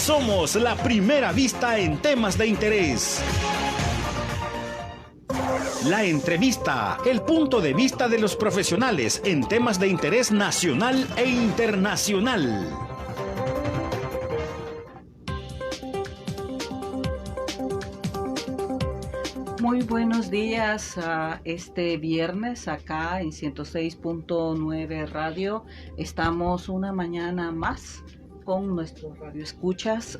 Somos la primera vista en temas de interés. La entrevista, el punto de vista de los profesionales en temas de interés nacional e internacional. Muy buenos días a este viernes acá en 106.9 Radio. Estamos una mañana más con nuestros radioescuchas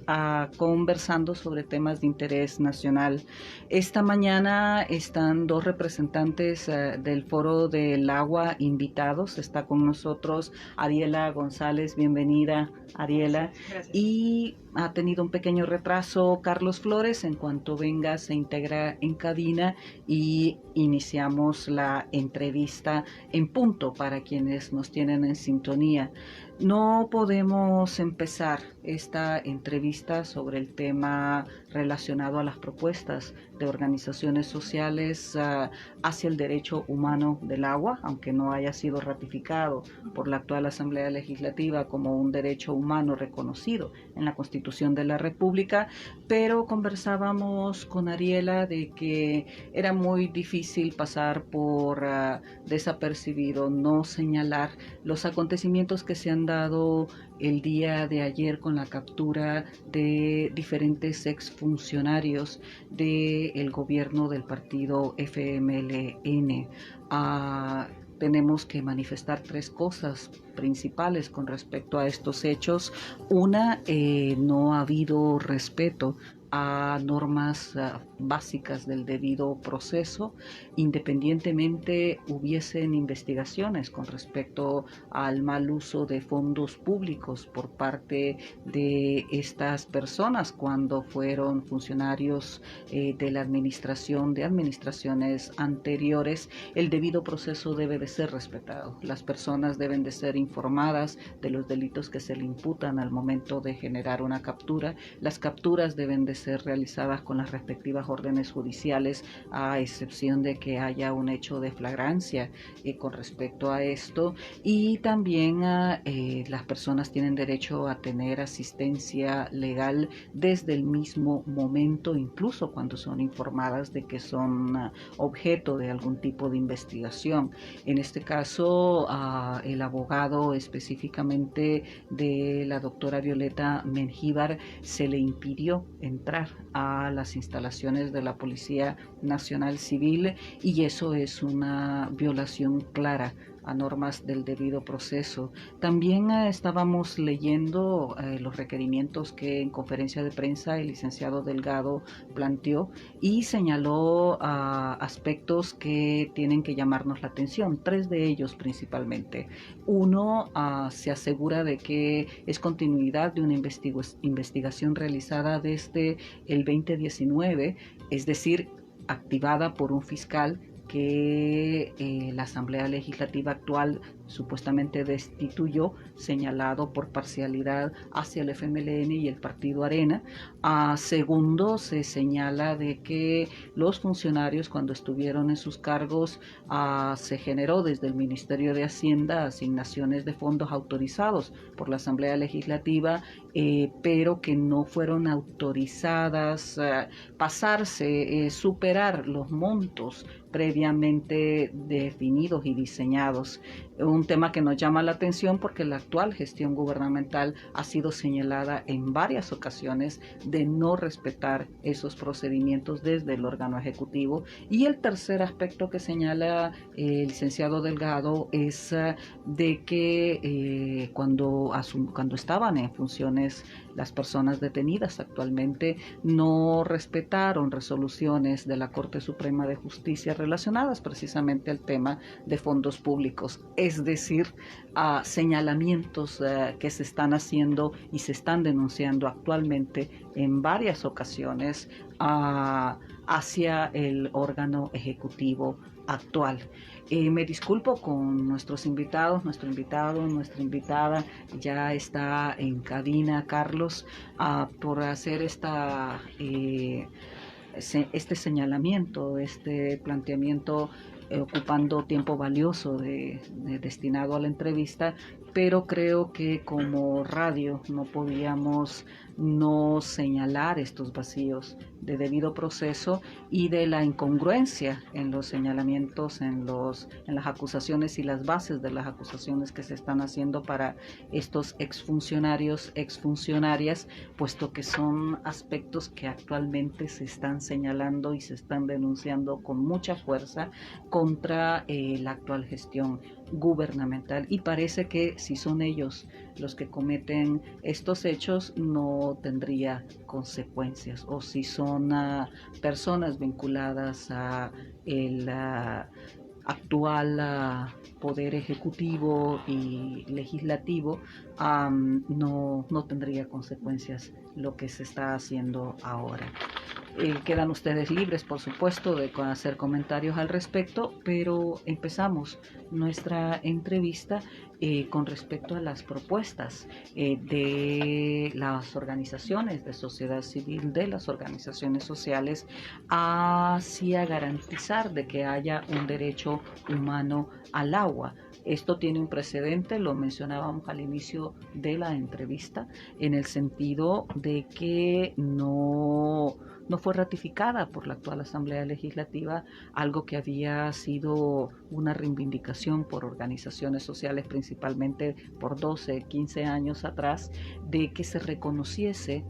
conversando sobre temas de interés nacional. Esta mañana están dos representantes del Foro del Agua invitados. Está con nosotros Ariela González. Bienvenida, Ariela. Gracias. Y ha tenido un pequeño retraso Carlos Flores. En cuanto venga se integra en cabina y iniciamos la entrevista en punto para quienes nos tienen en sintonía. No podemos empezar esta entrevista sobre el tema relacionado a las propuestas de organizaciones sociales hacia el derecho humano del agua, aunque no haya sido ratificado por la actual Asamblea Legislativa como un derecho humano reconocido en la Constitución de la República, pero conversábamos con Ariela de que era muy difícil pasar por desapercibido, no señalar los acontecimientos que se han dado el día de ayer con la captura de diferentes exfuncionarios del gobierno del partido FMLN. Tenemos que manifestar tres cosas principales con respecto a estos hechos. Una, no ha habido respeto a normas básicas del debido proceso, independientemente hubiesen investigaciones con respecto al mal uso de fondos públicos por parte de estas personas cuando fueron funcionarios de la administración, de administraciones anteriores. El debido proceso debe de ser respetado. Las personas deben de ser informadas de los delitos que se le imputan al momento de generar una captura. Las capturas deben de ser realizadas con las respectivas órdenes judiciales, a excepción de que haya un hecho de flagrancia con respecto a esto. Y también las personas tienen derecho a tener asistencia legal desde el mismo momento, incluso cuando son informadas de que son objeto de algún tipo de investigación. En este caso, el abogado específicamente de la doctora Violeta Mengíbar se le impidió entrar a las instalaciones de la Policía Nacional Civil, y eso es una violación clara a normas del debido proceso. También estábamos leyendo los requerimientos que en conferencia de prensa el licenciado Delgado planteó y señaló aspectos que tienen que llamarnos la atención, tres de ellos principalmente. Uno, se asegura de que es continuidad de una investigación realizada desde el 2019, es decir, activada por un fiscal que la Asamblea Legislativa actual supuestamente destituyó, señalado por parcialidad hacia el FMLN y el Partido Arena. Segundo, se señala de que los funcionarios, cuando estuvieron en sus cargos, se generó desde el Ministerio de Hacienda asignaciones de fondos autorizados por la Asamblea Legislativa, pero que no fueron autorizadas superar los montos previamente definidos y diseñados. Un tema que nos llama la atención porque la actual gestión gubernamental ha sido señalada en varias ocasiones de no respetar esos procedimientos desde el órgano ejecutivo. Y el tercer aspecto que señala el licenciado Delgado es de que cuando estaban en funciones las personas detenidas actualmente no respetaron resoluciones de la Corte Suprema de Justicia relacionadas precisamente al tema de fondos públicos, es decir, señalamientos que se están haciendo y se están denunciando actualmente en varias ocasiones hacia el órgano ejecutivo actual. Me disculpo con nuestros invitados, nuestra invitada ya está en cabina, Carlos, por hacer este señalamiento, este planteamiento, ocupando tiempo valioso destinado a la entrevista, pero creo que como radio no podíamos no señalar estos vacíos de debido proceso y de la incongruencia en los señalamientos, en las acusaciones y las bases de las acusaciones que se están haciendo para estos exfuncionarios, exfuncionarias, puesto que son aspectos que actualmente se están señalando y se están denunciando con mucha fuerza contra la actual gestión gubernamental, y parece que si son ellos los que cometen estos hechos no tendría consecuencias, o si son personas vinculadas a el actual poder ejecutivo y legislativo, no tendría consecuencias lo que se está haciendo ahora. Quedan ustedes libres, por supuesto, de hacer comentarios al respecto, pero empezamos nuestra entrevista con respecto a las propuestas de las organizaciones de sociedad civil, de las organizaciones sociales, hacia garantizar de que haya un derecho humano al agua. Esto tiene un precedente, lo mencionábamos al inicio de la entrevista, en el sentido de que no fue ratificada por la actual Asamblea Legislativa, algo que había sido una reivindicación por organizaciones sociales, principalmente por 12, 15 años atrás, de que se reconociese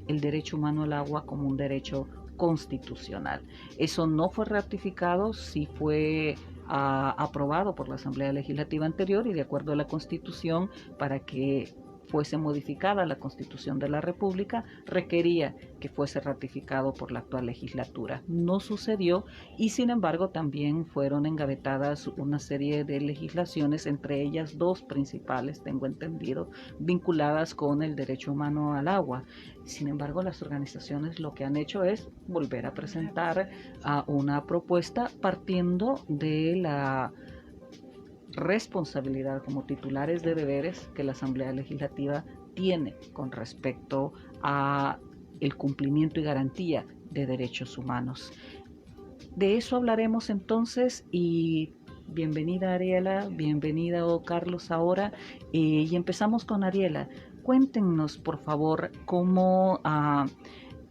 el derecho humano al agua como un derecho constitucional. Eso no fue ratificado, sí fue aprobado por la Asamblea Legislativa anterior, y de acuerdo a la Constitución, para que fuese modificada la Constitución de la República, requería que fuese ratificado por la actual legislatura. No sucedió, y sin embargo también fueron engavetadas una serie de legislaciones, entre ellas dos principales, tengo entendido, vinculadas con el derecho humano al agua. Sin embargo, las organizaciones lo que han hecho es volver a presentar una propuesta partiendo de la responsabilidad como titulares de deberes que la Asamblea Legislativa tiene con respecto a el cumplimiento y garantía de derechos humanos. De eso hablaremos entonces, y bienvenida Ariela, bienvenida Carlos ahora, y empezamos con Ariela. Cuéntenos por favor cómo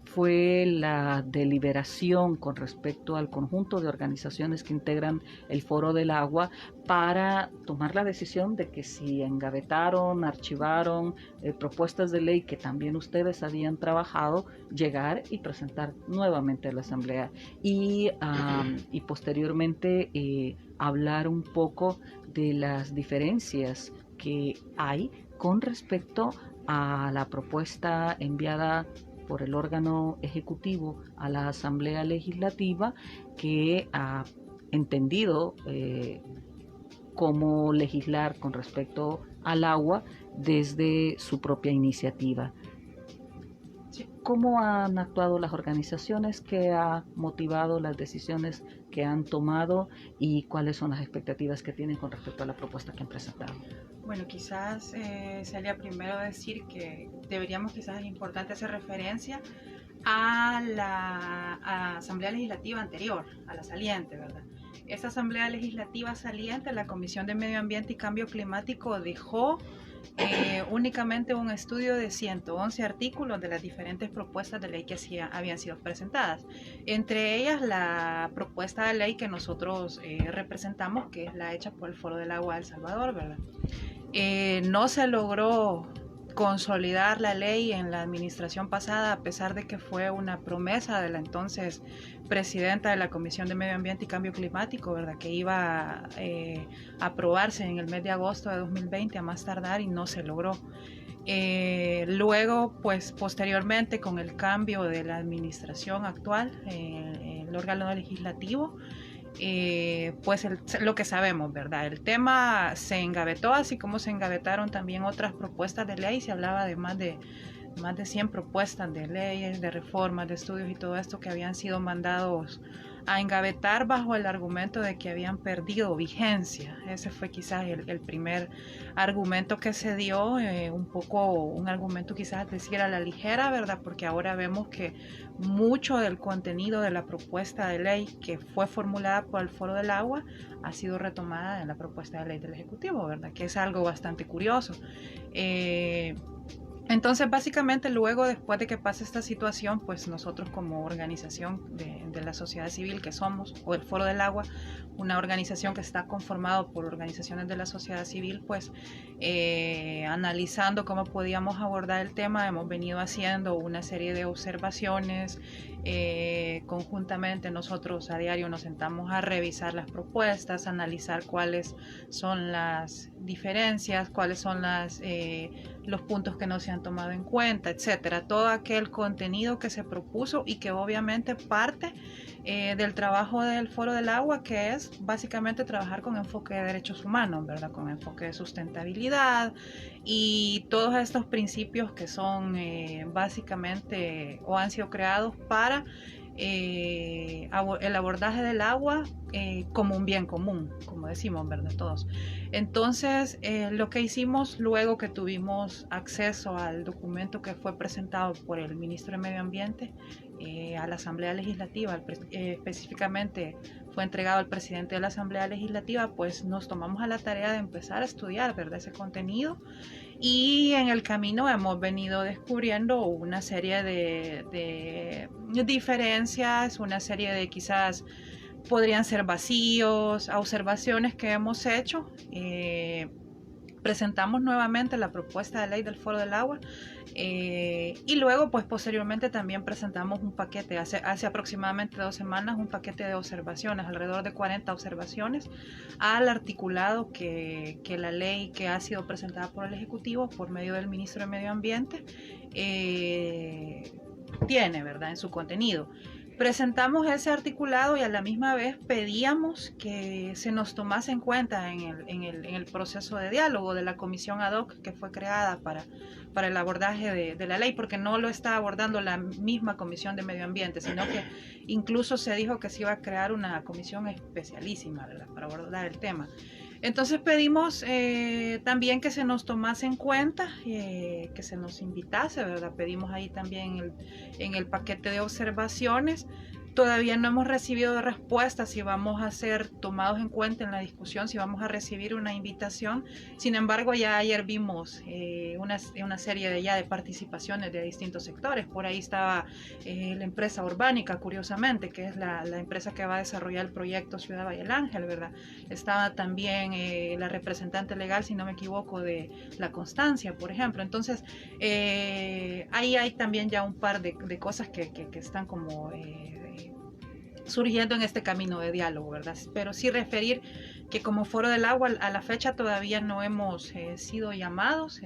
fue la deliberación con respecto al conjunto de organizaciones que integran el Foro del Agua para tomar la decisión de que si engavetaron, archivaron propuestas de ley que también ustedes habían trabajado, llegar y presentar nuevamente a la Asamblea y posteriormente hablar un poco de las diferencias que hay con respecto a la propuesta enviada por el órgano ejecutivo a la Asamblea Legislativa, que ha entendido cómo legislar con respecto al agua desde su propia iniciativa. ¿Cómo han actuado las organizaciones? ¿Qué ha motivado las decisiones que han tomado y cuáles son las expectativas que tienen con respecto a la propuesta que han presentado? Bueno, quizás sería primero decir que deberíamos, quizás es importante hacer referencia a la Asamblea Legislativa anterior, a la saliente, ¿verdad? Esta Asamblea Legislativa saliente, la Comisión de Medio Ambiente y Cambio Climático dejó únicamente un estudio de 111 artículos de las diferentes propuestas de ley que habían sido presentadas. Entre ellas la propuesta de ley que nosotros representamos, que es la hecha por el Foro del Agua de El Salvador, ¿verdad? No se logró consolidar la ley en la administración pasada, a pesar de que fue una promesa de la entonces presidenta de la Comisión de Medio Ambiente y Cambio Climático, ¿verdad?, que iba a aprobarse en el mes de agosto de 2020 a más tardar, y no se logró. Luego, pues posteriormente, con el cambio de la administración actual, el órgano legislativo, pues lo que sabemos, ¿verdad? El tema se engavetó, así como se engavetaron también otras propuestas de ley. Se hablaba de más de 100 propuestas de leyes, de reformas, de estudios y todo esto que habían sido mandados a engavetar bajo el argumento de que habían perdido vigencia. Ese fue quizás el primer argumento que se dio, un argumento quizás decir a la ligera, ¿verdad? Porque ahora vemos que mucho del contenido de la propuesta de ley que fue formulada por el Foro del Agua ha sido retomada en la propuesta de ley del Ejecutivo, ¿verdad? Que es algo bastante curioso. Entonces, básicamente, luego, después de que pase esta situación, pues nosotros como organización de la sociedad civil que somos, o el Foro del Agua, una organización que está conformado por organizaciones de la sociedad civil, pues analizando cómo podíamos abordar el tema, hemos venido haciendo una serie de observaciones. Conjuntamente nosotros a diario nos sentamos a revisar las propuestas, analizar cuáles son las diferencias, cuáles son los puntos que no se han tomado en cuenta, etcétera. Todo aquel contenido que se propuso y que obviamente parte del trabajo del Foro del Agua, que es básicamente trabajar con enfoque de derechos humanos, ¿verdad? Con enfoque de sustentabilidad y todos estos principios que son básicamente o han sido creados para el abordaje del agua como un bien común, como decimos, ¿verdad? Todos. Entonces, lo que hicimos luego que tuvimos acceso al documento que fue presentado por el ministro de Medio Ambiente a la Asamblea Legislativa, específicamente fue entregado al presidente de la Asamblea Legislativa, pues nos tomamos a la tarea de empezar a estudiar, ¿verdad?, ese contenido. Y en el camino hemos venido descubriendo una serie de diferencias, una serie de quizás podrían ser vacíos, observaciones que hemos hecho. Presentamos nuevamente la propuesta de ley del Foro del Agua y luego pues posteriormente también presentamos un paquete, hace aproximadamente 2 semanas, un paquete de observaciones, alrededor de 40 observaciones al articulado que la ley que ha sido presentada por el Ejecutivo por medio del Ministro de Medio Ambiente tiene, ¿verdad?, en su contenido. Presentamos ese articulado y a la misma vez pedíamos que se nos tomase en cuenta en el proceso de diálogo de la comisión ad hoc que fue creada para el abordaje de la ley, porque no lo está abordando la misma comisión de medio ambiente, sino que incluso se dijo que se iba a crear una comisión especialísima, ¿verdad?, para abordar el tema. Entonces pedimos también que se nos tomase en cuenta, que se nos invitase, ¿verdad? Pedimos ahí también en el paquete de observaciones. Todavía no hemos recibido respuestas si vamos a ser tomados en cuenta en la discusión, si vamos a recibir una invitación. Sin embargo, ya ayer vimos una serie de participaciones de distintos sectores. Por ahí estaba la empresa Urbánica, curiosamente, que es la empresa que va a desarrollar el proyecto Ciudad Valle del Ángel, ¿verdad? Estaba también la representante legal, si no me equivoco, de La Constancia, por ejemplo. Entonces, ahí hay también ya un par de cosas que están como surgiendo en este camino de diálogo, ¿verdad? Pero sí referir que como Foro del Agua a la fecha todavía no hemos sido llamados.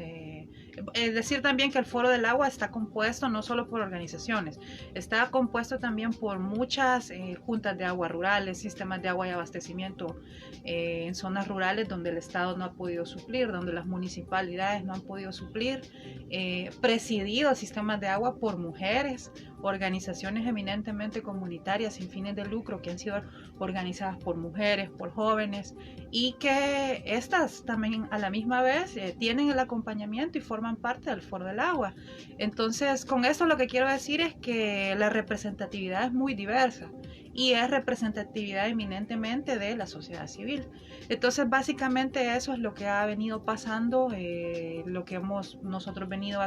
Decir también que el Foro del Agua está compuesto no solo por organizaciones, está compuesto también por muchas juntas de agua rurales, sistemas de agua y abastecimiento en zonas rurales donde el Estado no ha podido suplir, donde las municipalidades no han podido suplir, presididos sistemas de agua por mujeres, organizaciones eminentemente comunitarias sin fines de lucro que han sido organizadas por mujeres, por jóvenes, y que estas también a la misma vez tienen el acompañamiento y forman parte del Foro del Agua. Entonces, con esto lo que quiero decir es que la representatividad es muy diversa y es representatividad eminentemente de la sociedad civil. Entonces, básicamente eso es lo que ha venido pasando, lo que hemos nosotros venido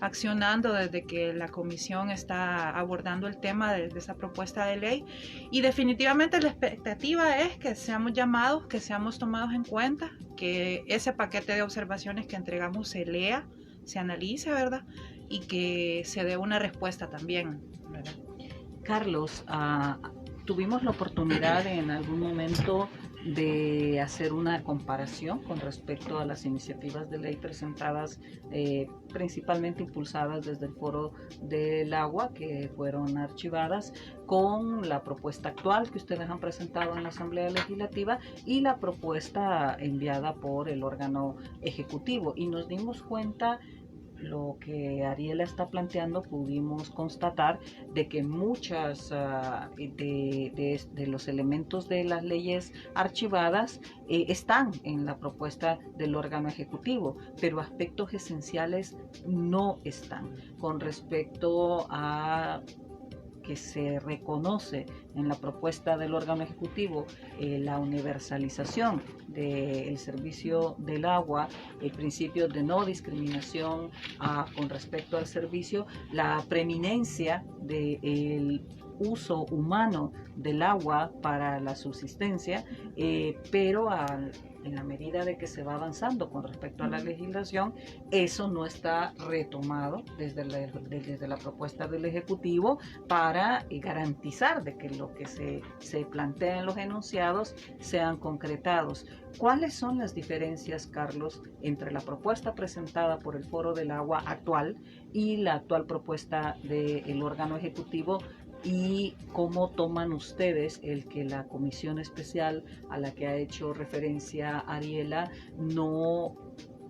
accionando desde que la comisión está abordando el tema de esa propuesta de ley, y definitivamente la expectativa es que seamos llamados, que seamos tomados en cuenta, que ese paquete de observaciones que entregamos se lea, se analice, ¿verdad?, y que se dé una respuesta también, ¿verdad? Carlos, tuvimos la oportunidad en algún momento de hacer una comparación con respecto a las iniciativas de ley presentadas, principalmente impulsadas desde el Foro del Agua, que fueron archivadas, con la propuesta actual que ustedes han presentado en la Asamblea Legislativa y la propuesta enviada por el órgano ejecutivo. Y nos dimos cuenta, lo que Ariela está planteando, pudimos constatar de que muchas de los elementos de las leyes archivadas están en la propuesta del órgano ejecutivo, pero aspectos esenciales no están. Con respecto a que se reconoce en la propuesta del órgano ejecutivo la universalización del servicio del agua, el principio de no discriminación con respecto al servicio, la preeminencia del uso humano del agua para la subsistencia, pero en la medida de que se va avanzando con respecto a la legislación, eso no está retomado desde la propuesta del Ejecutivo para garantizar de que lo que se plantea en los enunciados sean concretados. ¿Cuáles son las diferencias, Carlos, entre la propuesta presentada por el Foro del Agua actual y la actual propuesta del órgano ejecutivo? ¿Y cómo toman ustedes el que la comisión especial a la que ha hecho referencia Ariela no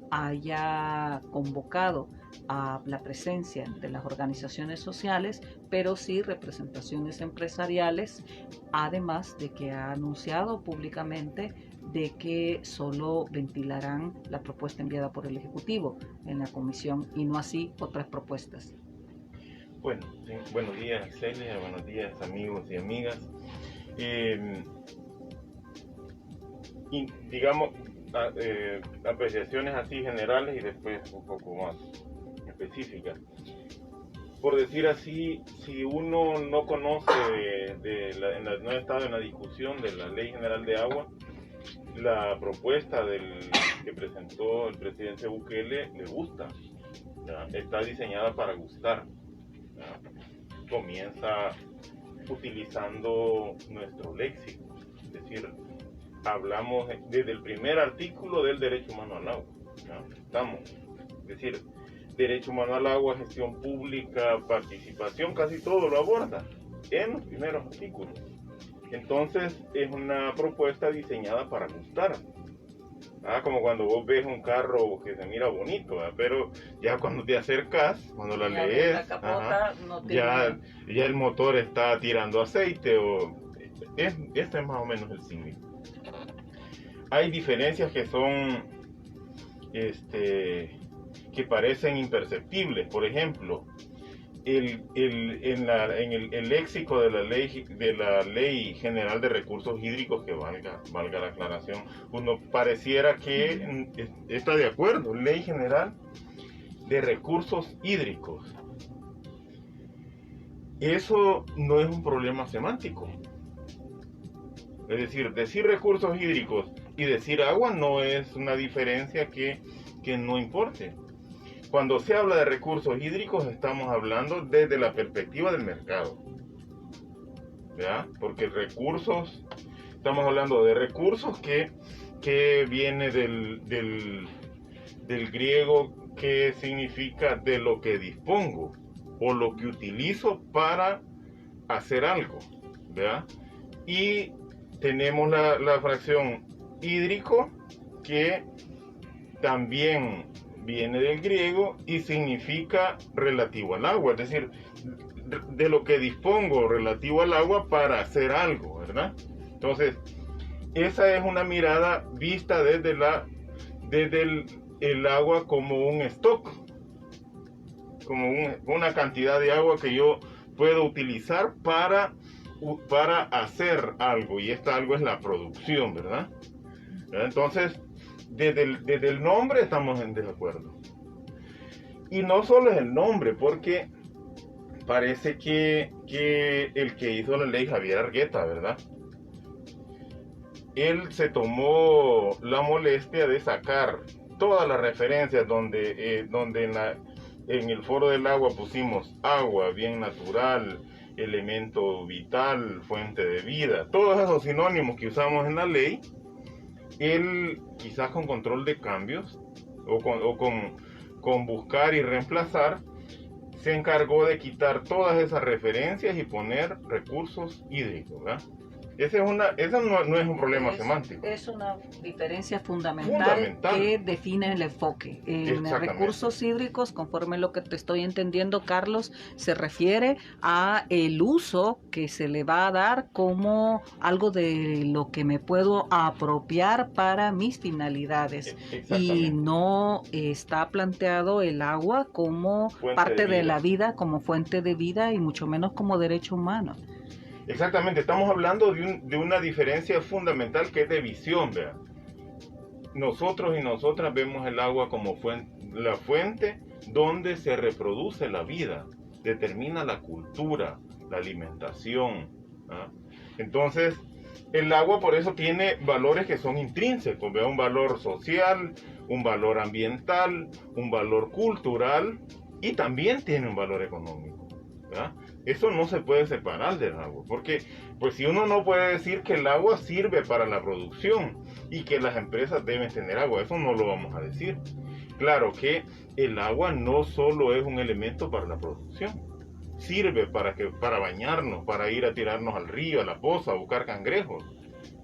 haya convocado a la presencia de las organizaciones sociales, pero sí representaciones empresariales, además de que ha anunciado públicamente de que solo ventilarán la propuesta enviada por el Ejecutivo en la comisión y no así otras propuestas? Bueno, sí, buenos días Celia, buenos días amigos y amigas. Y digamos, apreciaciones así generales y después un poco más específicas. Por decir así, si uno no conoce, no ha estado en la discusión de la Ley General de Agua, la propuesta que presentó el presidente Bukele le gusta, ¿ya? Está diseñada para gustar. Comienza utilizando nuestro léxico, es decir, hablamos desde el primer artículo del derecho humano al agua, es decir, derecho humano al agua, gestión pública, participación, casi todo lo aborda en los primeros artículos. Entonces es una propuesta diseñada para gustar. Como cuando vos ves un carro que se mira bonito, pero ya cuando te acercas, cuando la lees, la capota, ya el motor está tirando aceite, este es más o menos el símil. Hay diferencias que son, que parecen imperceptibles. Por ejemplo, en el léxico de la ley general de recursos hídricos, que valga la aclaración, uno pareciera que está de acuerdo, ley general de recursos hídricos. Eso no es un problema semántico. Es decir recursos hídricos y decir agua no es una diferencia que no importe. Cuando se habla de recursos hídricos estamos hablando desde la perspectiva del mercado, ¿ya? Porque estamos hablando de recursos que viene del griego, que significa de lo que dispongo o lo que utilizo para hacer algo, ¿ya? Y tenemos la fracción hídrico, que también viene del griego y significa relativo al agua, es decir, de lo que dispongo relativo al agua para hacer algo, ¿verdad? Entonces, esa es una mirada vista desde el agua como un stock, como una cantidad de agua que yo puedo utilizar para hacer algo, y esta algo es la producción, ¿verdad? Entonces, desde el nombre estamos en desacuerdo. Y no solo es el nombre, porque parece que el que hizo la ley, Javier Argueta, ¿verdad? Él se tomó la molestia de sacar todas las referencias donde en el Foro del Agua pusimos agua, bien natural, elemento vital, fuente de vida, todos esos sinónimos que usamos en la ley. Él, quizás con control de cambios o con buscar y reemplazar, se encargó de quitar todas esas referencias y poner recursos hídricos, ¿verdad? Eso no es un problema semántico. Es una diferencia fundamental que define el enfoque. En recursos hídricos, conforme lo que te estoy entendiendo, Carlos, se refiere a el uso que se le va a dar como algo de lo que me puedo apropiar para mis finalidades. Y no está planteado el agua como parte de la vida, como fuente de vida y mucho menos como derecho humano. Exactamente, estamos hablando de una diferencia fundamental que es de visión, ¿verdad? Nosotros y nosotras vemos el agua como la fuente donde se reproduce la vida, determina la cultura, la alimentación, ¿ah? Entonces, el agua por eso tiene valores que son intrínsecos, ¿verdad? Un valor social, un valor ambiental, un valor cultural y también tiene un valor económico, ¿verdad? Eso no se puede separar del agua, porque pues si uno no puede decir que el agua sirve para la producción y que las empresas deben tener agua, eso no lo vamos a decir. Claro que el agua no solo es un elemento para la producción, sirve para bañarnos, para ir a tirarnos al río, a la poza, a buscar cangrejos.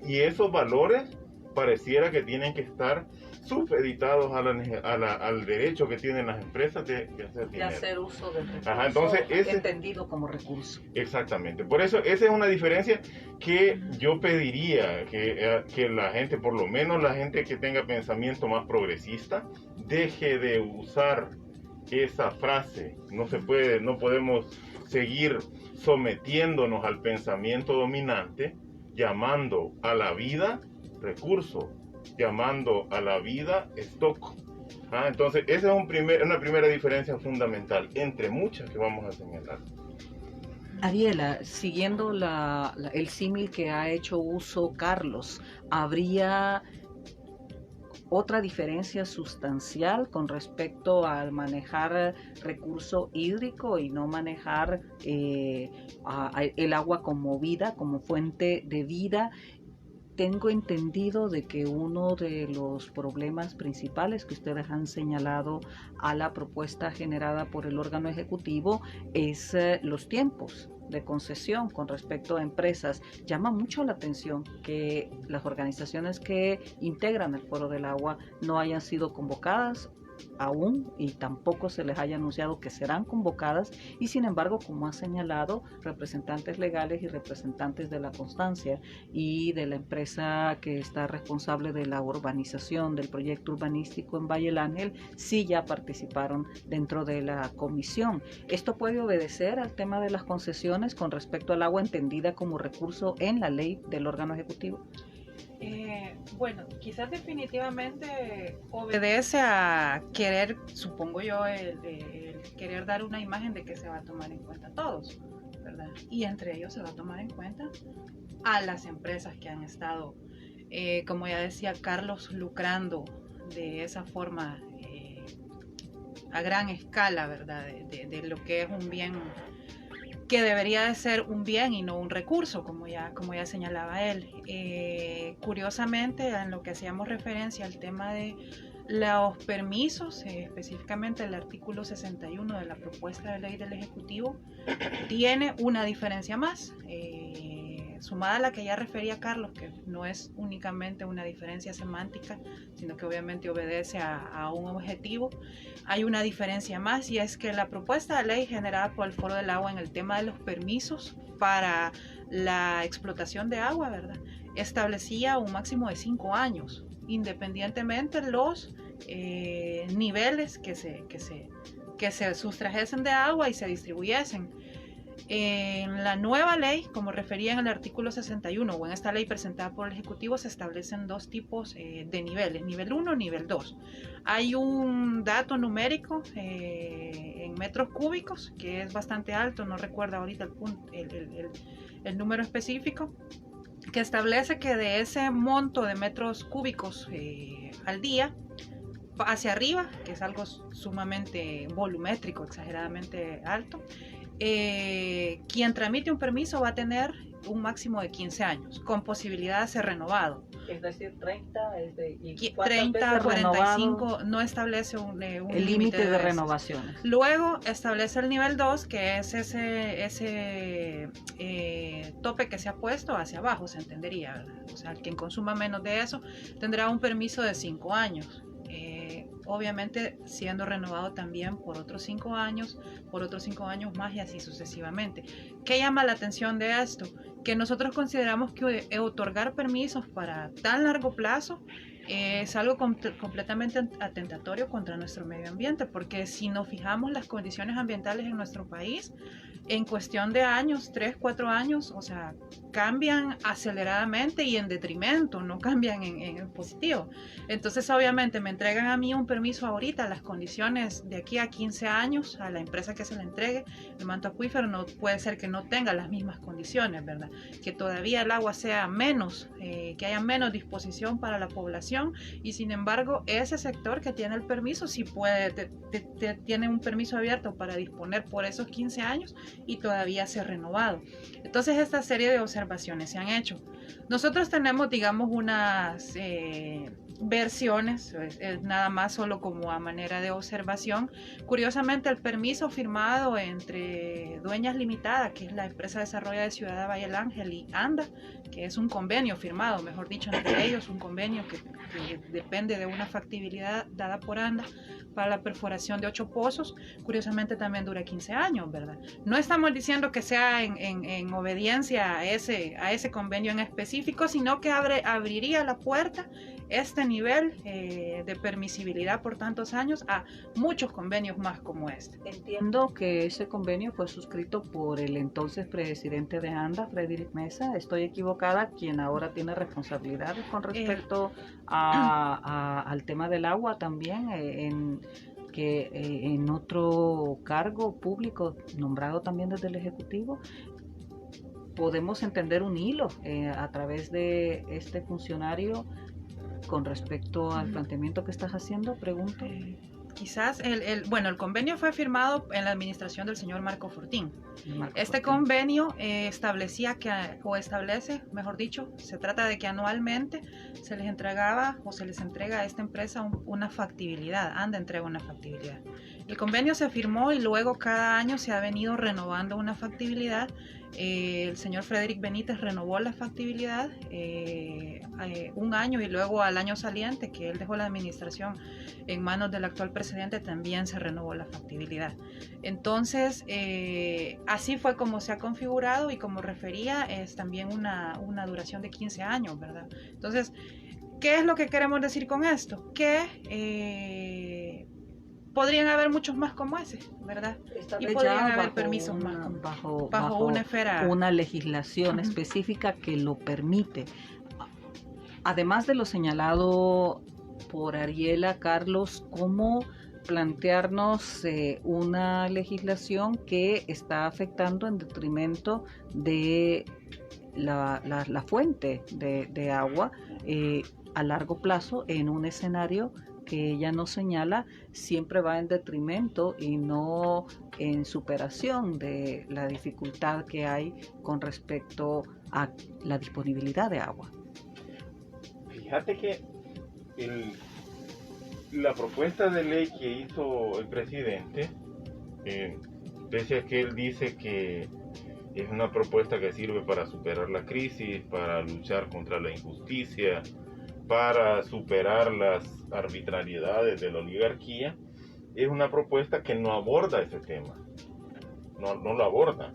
Y esos valores pareciera que tienen que estar supeditados al derecho que tienen las empresas de hacer dinero. De hacer uso del recurso. Ajá, entonces entendido como recurso. Exactamente. Por eso esa es una diferencia que yo pediría que la gente, por lo menos la gente que tenga pensamiento más progresista, deje de usar esa frase. No podemos seguir sometiéndonos al pensamiento dominante, llamando a la vida recurso, llamando a la vida stock. Entonces esa es una primera diferencia fundamental entre muchas que vamos a señalar. Ariela, siguiendo el símil que ha hecho uso Carlos, ¿habría otra diferencia sustancial con respecto al manejar recurso hídrico y no manejar el agua como vida, como fuente de vida? Tengo entendido de que uno de los problemas principales que ustedes han señalado a la propuesta generada por el órgano ejecutivo es los tiempos de concesión con respecto a empresas. Llama mucho la atención que las organizaciones que integran el Foro del Agua no hayan sido convocadas aún y tampoco se les haya anunciado que serán convocadas, y sin embargo, como ha señalado, representantes legales y representantes de la Constancia y de la empresa que está responsable de la urbanización del proyecto urbanístico en Valle del Ángel sí ya participaron dentro de la comisión. ¿Esto puede obedecer al tema de las concesiones con respecto al agua entendida como recurso en la ley del órgano ejecutivo? Bueno, quizás definitivamente obedece a querer, supongo yo, el querer dar una imagen de que se va a tomar en cuenta a todos, ¿verdad? Y entre ellos se va a tomar en cuenta a las empresas que han estado, como ya decía Carlos, lucrando de esa forma a gran escala, ¿verdad? De lo que es un bien que debería de ser un bien y no un recurso, como ya señalaba él. Curiosamente, en lo que hacíamos referencia al tema de los permisos, específicamente el artículo 61 de la propuesta de ley del Ejecutivo, tiene una diferencia más, sumada a la que ya refería Carlos, que no es únicamente una diferencia semántica, sino que obviamente obedece a un objetivo. Hay una diferencia más, y es que la propuesta de ley generada por el Foro del Agua en el tema de los permisos para la explotación de agua, ¿verdad?, establecía un máximo de 5 años, independientemente de los niveles que se sustrajesen de agua y se distribuyesen. En la nueva ley, como refería en el artículo 61, o en esta ley presentada por el Ejecutivo, se establecen dos tipos de niveles, nivel 1 y nivel 2. Hay un dato numérico en metros cúbicos que es bastante alto, no recuerdo ahorita el número específico, que establece que de ese monto de metros cúbicos al día, hacia arriba, que es algo sumamente volumétrico, exageradamente alto, quien tramite un permiso va a tener un máximo de 15 años, con posibilidad de ser renovado. Es decir, 30, y 30, 45, no establece un el límite de renovaciones. Luego establece el nivel 2, que es ese tope que se ha puesto hacia abajo, se entendería, ¿verdad? O sea, quien consuma menos de eso tendrá un permiso de 5 años. Obviamente siendo renovado también por otros 5 años, por otros 5 años más y así sucesivamente. ¿Qué llama la atención de esto? Que nosotros consideramos que otorgar permisos para tan largo plazo es algo completamente atentatorio contra nuestro medio ambiente, porque si nos fijamos las condiciones ambientales en nuestro país, en cuestión de años, 3, 4 años, o sea, cambian aceleradamente y en detrimento, no cambian en positivo. Entonces, obviamente, me entregan a mí un permiso ahorita, las condiciones de aquí a 15 años, a la empresa que se le entregue, el manto acuífero no puede ser que no tenga las mismas condiciones, ¿verdad? Que todavía el agua sea menos, que haya menos disposición para la población, y sin embargo, ese sector que tiene el permiso sí puede, tiene un permiso abierto para disponer por esos 15 años y todavía ser renovado. Entonces esta serie de observaciones se han hecho. Nosotros tenemos, digamos, unas versiones, nada más solo como a manera de observación. Curiosamente, el permiso firmado entre Dueñas Limitada, que es la empresa de desarrollo de Ciudad de Valle del Ángel, y ANDA, que es un convenio firmado, mejor dicho, entre ellos, un convenio que depende de una factibilidad dada por ANDA para la perforación de 8 pozos, curiosamente también dura 15 años, ¿verdad? No estamos diciendo que sea en obediencia a ese convenio en específico, sino que abriría la puerta este nivel de permisibilidad por tantos años a muchos convenios más como este. Entiendo que ese convenio fue suscrito por el entonces presidente de ANDA, Frederick Mesa. ¿Estoy equivocada? Quien ahora tiene responsabilidades con respecto al tema del agua también, en otro cargo público nombrado también desde el Ejecutivo. ¿Podemos entender un hilo a través de este funcionario con respecto al planteamiento que estás haciendo? Pregunto. Quizás el convenio fue firmado en la administración del señor Marco Fortín. Convenio establece, mejor dicho, se trata de que anualmente se les entregaba o se les entrega a esta empresa una factibilidad, ANDA entrega una factibilidad. El convenio se firmó y luego cada año se ha venido renovando una factibilidad. El señor Frederick Benítez renovó la factibilidad un año y luego al año saliente, que él dejó la administración en manos del actual presidente, también se renovó la factibilidad. Entonces, así fue como se ha configurado y como refería, es también una duración de 15 años, ¿verdad? Entonces, ¿qué es lo que queremos decir con esto? Que podrían haber muchos más como ese, ¿verdad? Y podrían haber permisos más bajo una esfera, una legislación específica que lo permite. Además de lo señalado por Ariela, Carlos, ¿cómo plantearnos una legislación que está afectando en detrimento de la fuente de agua a largo plazo en un escenario que ella nos señala siempre va en detrimento y no en superación de la dificultad que hay con respecto a la disponibilidad de agua? Fíjate que la propuesta de ley que hizo el presidente, pese a que él dice que es una propuesta que sirve para superar la crisis, para luchar contra la injusticia, para superar las arbitrariedades de la oligarquía, es una propuesta que no aborda ese tema, no lo aborda.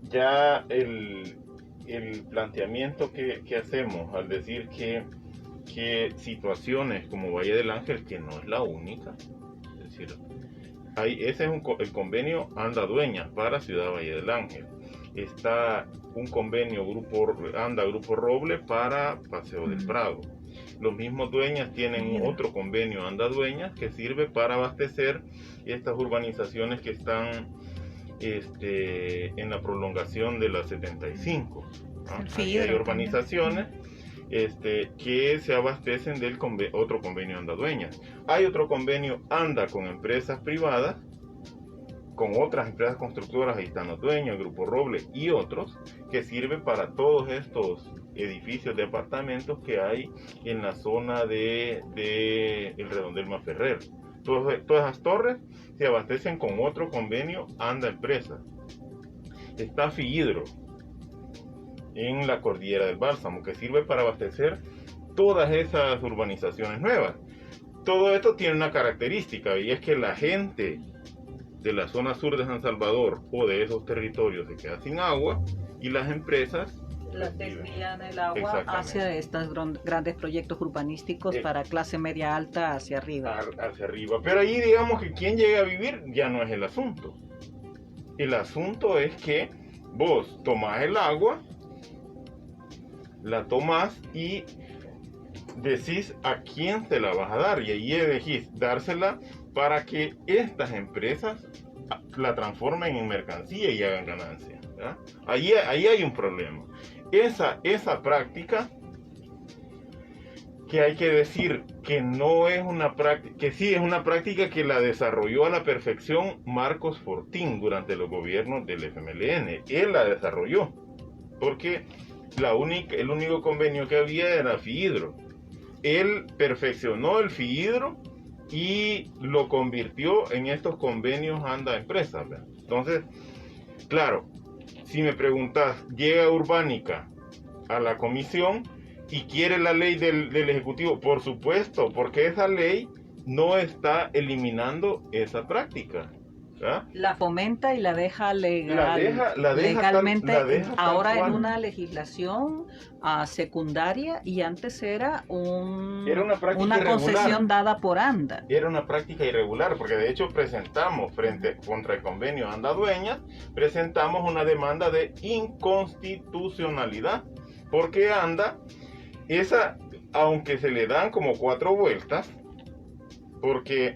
Ya el planteamiento que hacemos al decir que situaciones como Valle del Ángel, que no es la única, es decir, ese es el convenio ANDA Dueñas para Ciudad Valle del Ángel. Está un convenio ANDA Grupo Roble para Paseo del Prado. Los mismos Dueñas tienen otro convenio ANDA Dueñas que sirve para abastecer estas urbanizaciones que están en la prolongación de la 75. Aquí hay urbanizaciones que se abastecen del otro convenio ANDA Dueñas. Hay otro convenio ANDA con empresas privadas, con otras empresas constructoras, Gitano Dueñas, Grupo Roble y otros, que sirve para todos estos edificios de apartamentos que hay en la zona de el Redondel Maferrer. Todas esas torres se abastecen con otro convenio ANDA Empresa. Está Fihidro en la Cordillera del Bálsamo, que sirve para abastecer todas esas urbanizaciones nuevas. Todo esto tiene una característica, y es que la gente de la zona sur de San Salvador o de esos territorios se queda sin agua, y las empresas las desvían el agua hacia estos grandes proyectos urbanísticos para clase media alta hacia arriba. Hacia arriba. Pero ahí digamos que quien llega a vivir ya no es el asunto. El asunto es que vos tomás el agua, la tomás y decís a quién se la vas a dar, y ahí elegís dársela para que estas empresas la transformen en mercancía y hagan ganancia. Ahí hay un problema. Esa práctica, que hay que decir que no es una práctica, que sí es una práctica que la desarrolló a la perfección Marcos Fortín durante los gobiernos del FMLN. Él la desarrolló, porque el único convenio que había era Fihidro. Él perfeccionó el Fihidro y lo convirtió en estos convenios ANDA Empresas, ¿verdad? Entonces, claro, si me preguntas, llega Urbánica a la comisión y quiere la ley del Ejecutivo, por supuesto, porque esa ley no está eliminando esa práctica, ¿verdad? La fomenta y la deja legal, la deja legalmente, ahora en una legislación secundaria, y antes era una concesión dada por ANDA. Era una práctica irregular, porque de hecho presentamos contra el convenio ANDA Dueñas, presentamos una demanda de inconstitucionalidad, porque ANDA, aunque se le dan como 4 vueltas, porque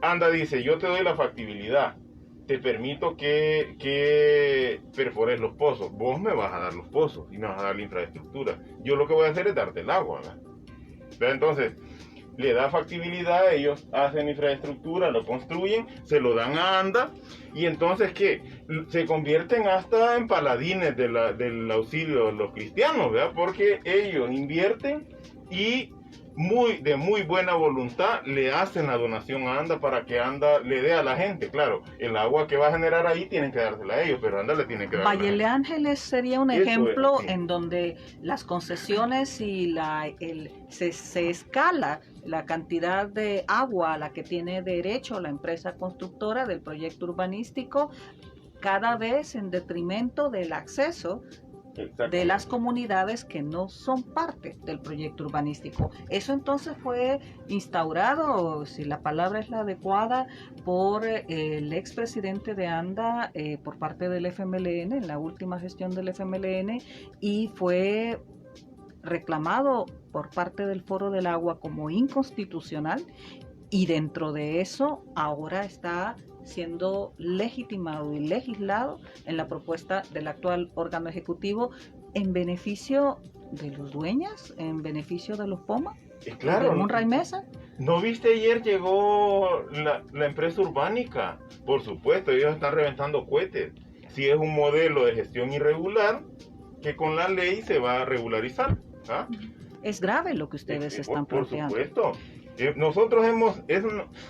ANDA dice, yo te doy la factibilidad, te permito que perfores los pozos, vos me vas a dar los pozos y me vas a dar la infraestructura, yo lo que voy a hacer es darte el agua, ¿verdad? Entonces, le da factibilidad, ellos hacen infraestructura, lo construyen, se lo dan a ANDA, y entonces ¿qué? Se convierten hasta en paladines del auxilio de los cristianos, ¿verdad? Porque ellos invierten y de muy buena voluntad le hacen la donación a ANDA para que ANDA le dé a la gente. Claro, el agua que va a generar ahí tienen que dársela a ellos, pero ANDA le tiene que dar. Valle de Ángeles sería un ejemplo en donde las concesiones y se escala la cantidad de agua a la que tiene derecho la empresa constructora del proyecto urbanístico, cada vez en detrimento del acceso de las comunidades que no son parte del proyecto urbanístico. Eso entonces fue instaurado, si la palabra es la adecuada, por el expresidente de ANDA por parte del FMLN, en la última gestión del FMLN, y fue reclamado por parte del Foro del Agua como inconstitucional, y dentro de eso ahora está siendo legitimado y legislado en la propuesta del actual órgano ejecutivo en beneficio de los dueños, en beneficio de los POMA, claro, de Munra y Mesa. ¿No viste ayer llegó la empresa Urbánica? Por supuesto, ellos están reventando cohetes. Si es un modelo de gestión irregular, que con la ley se va a regularizar. ¿Ah? Es grave lo que ustedes están planteando. Por supuesto. Nosotros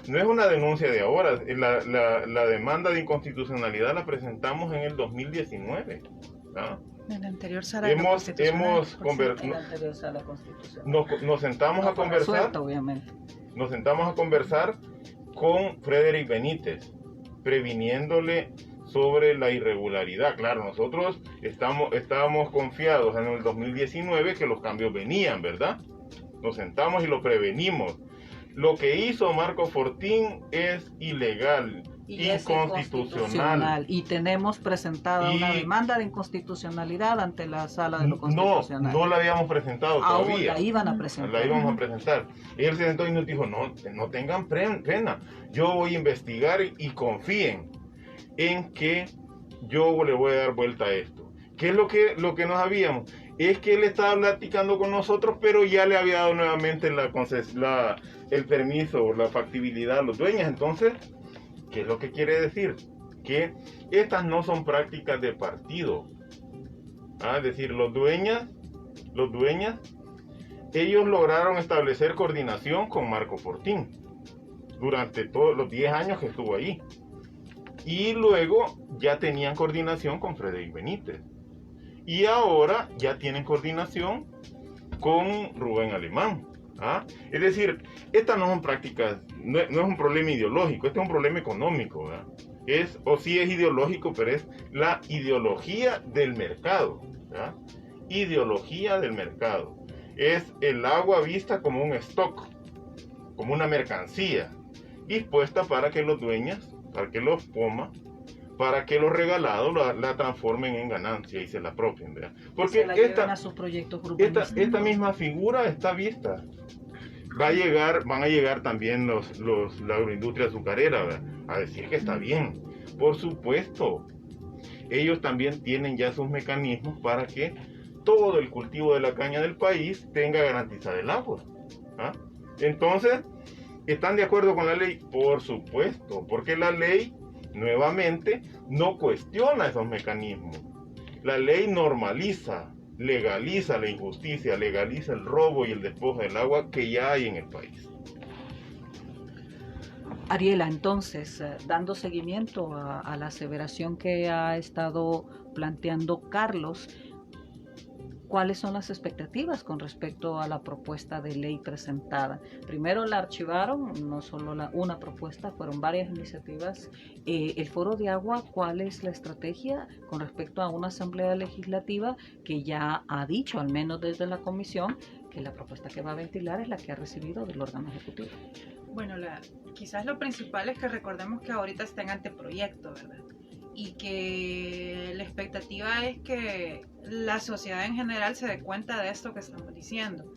no es una denuncia de ahora, la demanda de inconstitucionalidad la presentamos en el 2019. ¿Ah? En la anterior sala nos sentamos a conversar, obviamente. Nos sentamos a conversar con Frederick Benítez, previniéndole sobre la irregularidad. Claro, nosotros estábamos confiados en el 2019 que los cambios venían, ¿verdad? Nos sentamos y lo prevenimos. Lo que hizo Marco Fortín es ilegal, inconstitucional. Y tenemos presentada una demanda de inconstitucionalidad ante la Sala de lo Constitucional. No la habíamos presentado todavía. La iban a presentar. La íbamos a presentar. Él se sentó y nos dijo, no tengan pena. Yo voy a investigar y confíen en que yo le voy a dar vuelta a esto. ¿Qué es lo que no sabíamos? es que él estaba platicando con nosotros, pero ya le había dado nuevamente el permiso o la factibilidad a los dueños. Entonces, ¿qué es lo que quiere decir? Que estas no son prácticas de partido. Es decir, los dueñas, ellos lograron establecer coordinación con Marco Fortín durante todos los 10 años que estuvo ahí. Y luego ya tenían coordinación con Frederick Benítez. Y ahora ya tienen coordinación con Rubén Alemán. Es decir, estas no son prácticas, no es un problema ideológico, este es un problema económico. Sí es ideológico, pero es la ideología del mercado. Ideología del mercado. Es el agua vista como un stock, como una mercancía, dispuesta para que los dueños, para que los POMA, para que los regalados la transformen en ganancia y se la apropien, ¿verdad? Porque se la lleven a sus proyectos esta misma figura está vista. Van a llegar también la agroindustria azucarera, ¿verdad?, a decir que está bien. Por supuesto, ellos también tienen ya sus mecanismos para que todo el cultivo de la caña del país tenga garantizada el agua. Entonces, ¿están de acuerdo con la ley? Por supuesto, porque la ley nuevamente no cuestiona esos mecanismos. La ley normaliza, legaliza la injusticia, legaliza el robo y el despojo del agua que ya hay en el país. Ariela, entonces, dando seguimiento a la aseveración que ha estado planteando Carlos, ¿cuáles son las expectativas con respecto a la propuesta de ley presentada? Primero la archivaron, no solo una propuesta, fueron varias iniciativas. El Foro de Agua, ¿cuál es la estrategia con respecto a una asamblea legislativa que ya ha dicho, al menos desde la comisión, que la propuesta que va a ventilar es la que ha recibido del órgano ejecutivo? Bueno, quizás lo principal es que recordemos que ahorita está en anteproyecto, ¿verdad? Y que la expectativa es que la sociedad en general se dé cuenta de esto que estamos diciendo.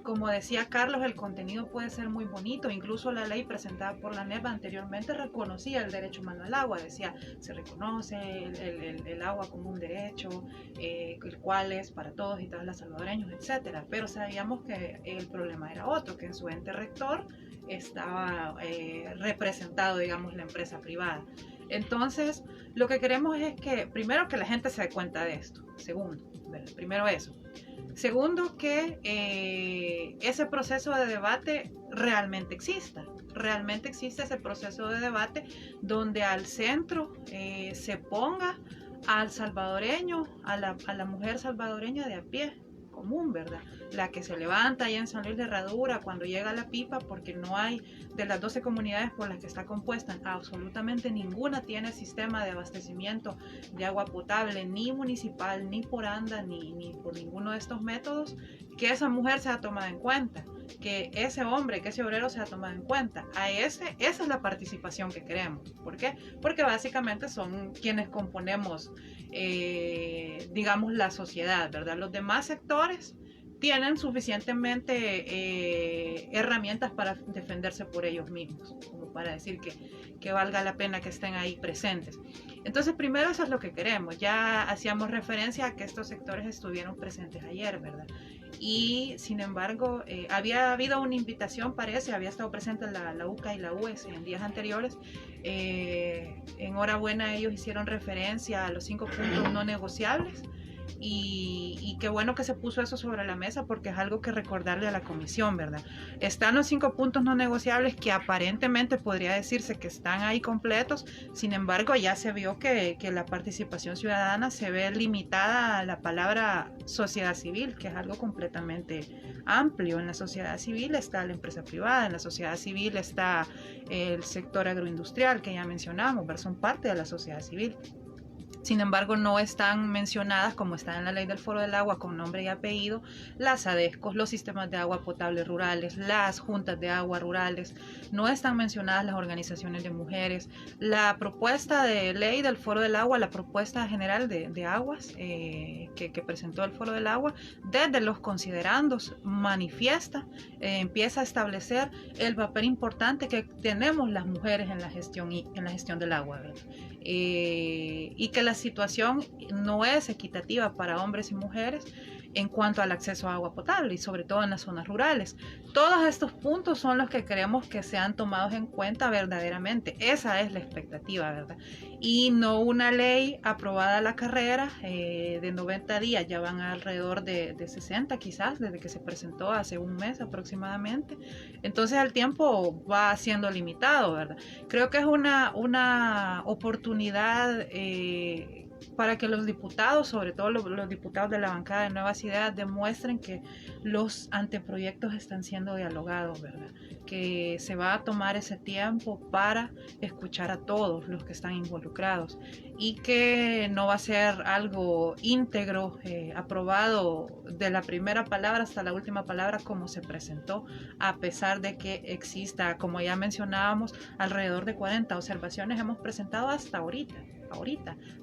Como decía Carlos, el contenido puede ser muy bonito, incluso la ley presentada por la NEP anteriormente reconocía el derecho humano al agua, decía, se reconoce el agua como un derecho, el cual es para todos y todas las salvadoreños, etcétera. Pero sabíamos que el problema era otro, que en su ente rector estaba representado, digamos, la empresa privada. Entonces, lo que queremos es que, primero, que la gente se dé cuenta de esto. Segundo, primero eso. Segundo, que ese proceso de debate realmente exista. Realmente existe ese proceso de debate donde al centro se ponga al salvadoreño, a la mujer salvadoreña de a pie, común, ¿verdad? La que se levanta ahí en San Luis de Herradura cuando llega la pipa, porque no hay, de las 12 comunidades por las que está compuesta, absolutamente ninguna tiene sistema de abastecimiento de agua potable, ni municipal, ni por ANDA, ni por ninguno de estos métodos, que esa mujer sea tomada en cuenta, que ese hombre, que ese obrero sea tomado en cuenta. Esa es la participación que queremos. ¿Por qué? Porque básicamente son quienes componemos, digamos, la sociedad, ¿verdad? Los demás sectores tienen suficientemente herramientas para defenderse por ellos mismos, como para decir que valga la pena que estén ahí presentes. Entonces, primero eso es lo que queremos. Ya hacíamos referencia a que estos sectores estuvieron presentes ayer, ¿verdad? Y sin embargo, había habido una invitación, parece, había estado presente la UCA y la UES en días anteriores. Enhorabuena, ellos hicieron referencia a los 5 puntos no negociables. Y qué bueno que se puso eso sobre la mesa, porque es algo que recordarle a la comisión, ¿verdad? Están los 5 puntos no negociables que aparentemente podría decirse que están ahí completos. Sin embargo, ya se vio que la participación ciudadana se ve limitada a la palabra sociedad civil, que es algo completamente amplio. En la sociedad civil está la empresa privada, en la sociedad civil está el sector agroindustrial que ya mencionamos, ¿verdad? Son parte de la sociedad civil. Sin embargo, no están mencionadas, como están en la ley del Foro del Agua, con nombre y apellido, las ADESCOS, los sistemas de agua potable rurales, las juntas de agua rurales. No están mencionadas las organizaciones de mujeres. La propuesta de ley del Foro del Agua, la propuesta general de aguas que presentó el Foro del Agua, desde los considerandos manifiesta, empieza a establecer el papel importante que tenemos las mujeres en la gestión del agua, ¿verdad? Y que la situación no es equitativa para hombres y mujeres en cuanto al acceso a agua potable y sobre todo en las zonas rurales. Todos estos puntos son los que queremos que sean tomados en cuenta verdaderamente. Esa es la expectativa, ¿verdad? Y no una ley aprobada a la carrera de 90 días, ya van alrededor de 60 quizás, desde que se presentó hace un mes aproximadamente. Entonces el tiempo va siendo limitado, ¿verdad? Creo que es una oportunidad para que los diputados, sobre todo los diputados de la bancada de Nuevas Ideas, demuestren que los anteproyectos están siendo dialogados, ¿verdad? Que se va a tomar ese tiempo para escuchar a todos los que están involucrados y que no va a ser algo íntegro, aprobado de la primera palabra hasta la última palabra como se presentó, a pesar de que exista, como ya mencionábamos, alrededor de 40 observaciones hemos presentado hasta ahorita.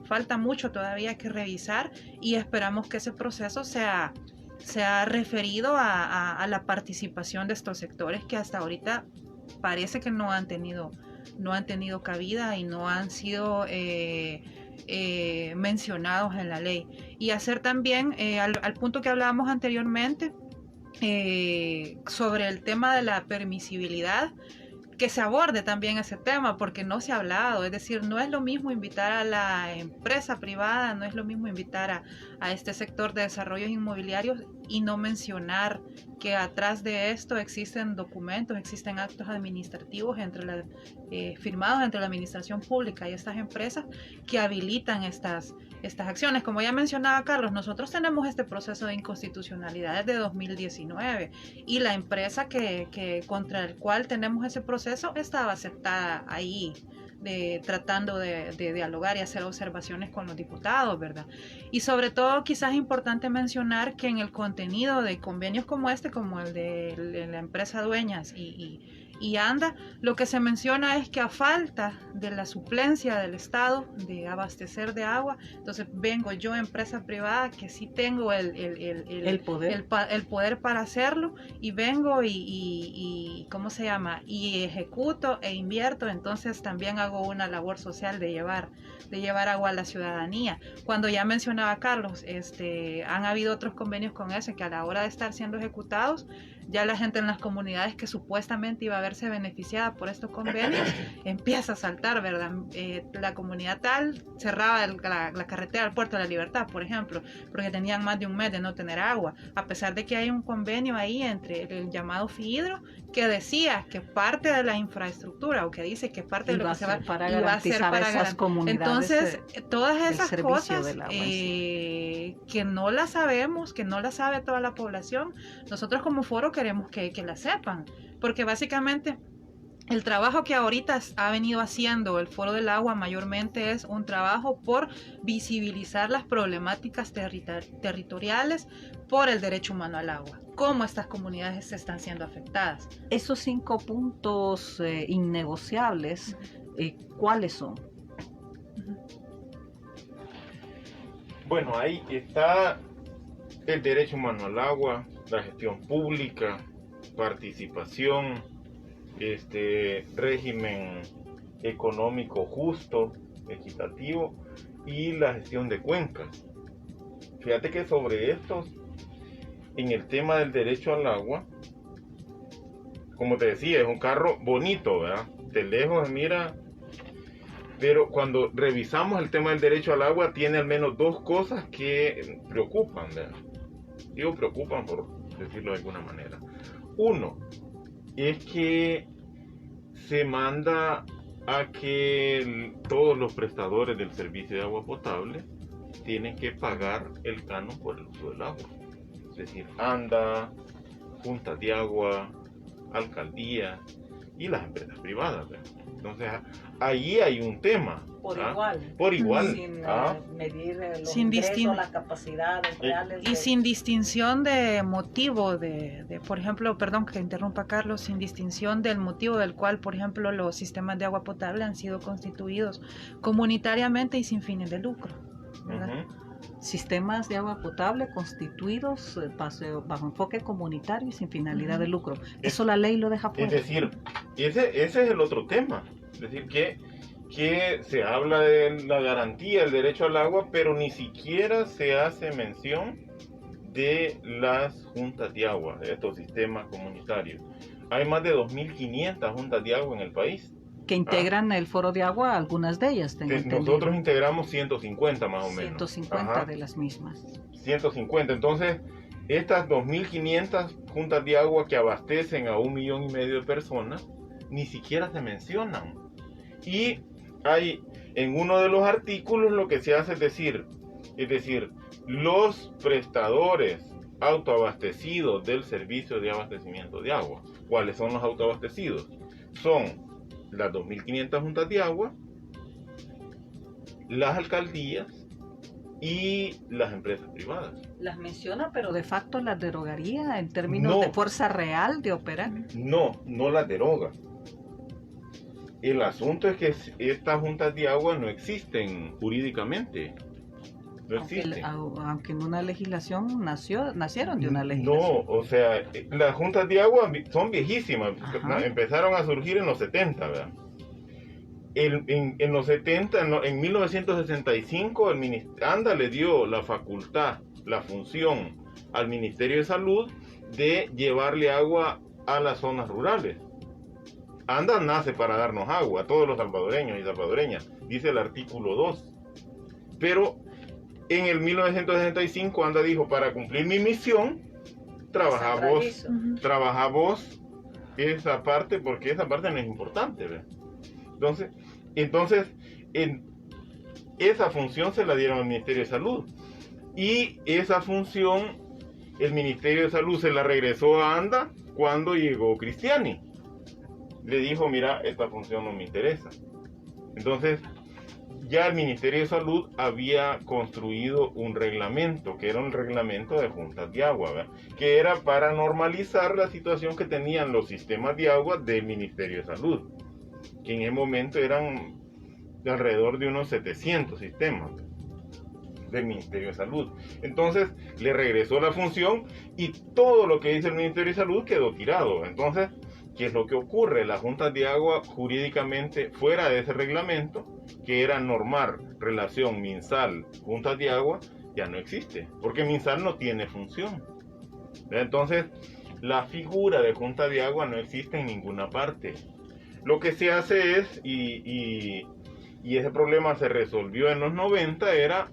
Falta mucho todavía que revisar y esperamos que ese proceso sea referido a la participación de estos sectores que hasta ahorita parece que no han tenido cabida y no han sido mencionados en la ley. Y hacer también, al punto que hablábamos anteriormente, sobre el tema de la permisibilidad, que se aborde también ese tema, porque no se ha hablado. Es decir, no es lo mismo invitar a la empresa privada, no es lo mismo invitar a este sector de desarrollos inmobiliarios y no mencionar que atrás de esto existen documentos, existen actos administrativos firmados entre la administración pública y estas empresas que habilitan estas acciones. Como ya mencionaba Carlos, nosotros tenemos este proceso de inconstitucionalidad desde 2019 y la empresa contra el cual tenemos ese proceso estaba aceptada ahí, tratando de dialogar y hacer observaciones con los diputados, ¿verdad? Y sobre todo quizás es importante mencionar que en el contenido de convenios como este, como el de la empresa Dueñas y ANDA, lo que se menciona es que a falta de la suplencia del Estado de abastecer de agua, entonces vengo yo, empresa privada, que sí tengo el poder para hacerlo, y vengo y ¿cómo se llama? Y ejecuto e invierto, entonces también hago una labor social de llevar agua a la ciudadanía. Cuando ya mencionaba Carlos, han habido otros convenios con ese que a la hora de estar siendo ejecutados, ya la gente en las comunidades que supuestamente iba a verse beneficiada por estos convenios empieza a saltar, ¿verdad? La comunidad tal cerraba la carretera al Puerto de la Libertad, por ejemplo, porque tenían más de un mes de no tener agua, a pesar de que hay un convenio ahí entre el llamado FIHIDRO que decía que parte de la infraestructura, o que dice que parte de lo que se va a hacer para esas comunidades. Entonces, todas esas cosas que no las sabemos, que no las sabe toda la población, nosotros como foro queremos que la sepan, porque básicamente el trabajo que ahorita ha venido haciendo el Foro del Agua mayormente es un trabajo por visibilizar las problemáticas territoriales por el derecho humano al agua, cómo estas comunidades están siendo afectadas. Esos 5 puntos innegociables, ¿cuáles son? Bueno, ahí está el derecho humano al agua, la gestión pública, participación, régimen económico justo, equitativo y la gestión de cuencas. Fíjate que sobre estos, en el tema del derecho al agua, como te decía, es un carro bonito, ¿verdad? De lejos mira, pero cuando revisamos el tema del derecho al agua, tiene al menos 2 cosas que preocupan, ¿verdad? Digo, preocupan por decirlo de alguna manera. Uno, es que se manda a que todos los prestadores del servicio de agua potable tienen que pagar el canon por el uso del agua. Es decir, ANDA, juntas de agua, alcaldías y las empresas privadas, ¿verdad? Entonces, ahí hay un tema. Por igual. Sin medir los sin ingresos, las capacidades reales. Y sin distinción de motivo, por ejemplo, perdón que interrumpa Carlos, sin distinción del motivo del cual, por ejemplo, los sistemas de agua potable han sido constituidos comunitariamente y sin fines de lucro, ¿verdad? Sistemas de agua potable constituidos bajo enfoque comunitario y sin finalidad de lucro. Eso la ley lo deja fuera. Es decir, ese es el otro tema. Es decir, que que se habla de la garantía del derecho al agua, pero ni siquiera se hace mención de las juntas de agua, de estos sistemas comunitarios. Hay más de 2.500 juntas de agua en el país. Que integran el foro de agua, algunas de ellas, tengo entendido. Nosotros integramos 150 más o menos. 150 Ajá. de las mismas. 150. Entonces, estas 2.500 juntas de agua que abastecen a 1,5 millones de personas, ni siquiera se mencionan. Y hay en uno de los artículos lo que se hace es decir, los prestadores autoabastecidos del servicio de abastecimiento de agua. ¿Cuáles son los autoabastecidos? Son las 2.500 juntas de agua, las alcaldías y las empresas privadas. Las menciona, pero de facto las derogaría en términos de fuerza real de operar. No las deroga. El asunto es que estas juntas de agua no existen jurídicamente. No existen. Aunque en una legislación nacieron de una legislación. No, o sea, las juntas de agua son viejísimas. Ajá. Empezaron a surgir en los 70, ¿verdad? En los 70, en 1965, ANDA le dio la facultad, la función al Ministerio de Salud de llevarle agua a las zonas rurales. ANDA nace para darnos agua a todos los salvadoreños y salvadoreñas, dice el artículo 2. Pero en el 1965 ANDA dijo, para cumplir mi misión, trabaja vos esa parte, porque esa parte no es importante, ¿verdad? Entonces, esa función se la dieron al Ministerio de Salud. Y esa función, el Ministerio de Salud se la regresó a ANDA cuando llegó Cristiani. Le dijo, mira, esta función no me interesa. Entonces, ya el Ministerio de Salud había construido un reglamento, que era un reglamento de juntas de agua, ¿verdad? Que era para normalizar la situación que tenían los sistemas de agua del Ministerio de Salud, que en ese momento eran de alrededor de unos 700 sistemas del Ministerio de Salud. Entonces, le regresó la función y todo lo que dice el Ministerio de Salud quedó tirado. Entonces, ¿qué es lo que ocurre? Las juntas de agua jurídicamente fuera de ese reglamento, que era normar relación MinSal-juntas de agua, ya no existe, porque MinSal no tiene función. Entonces, la figura de junta de agua no existe en ninguna parte. Lo que se hace es, y ese problema se resolvió en los 90, era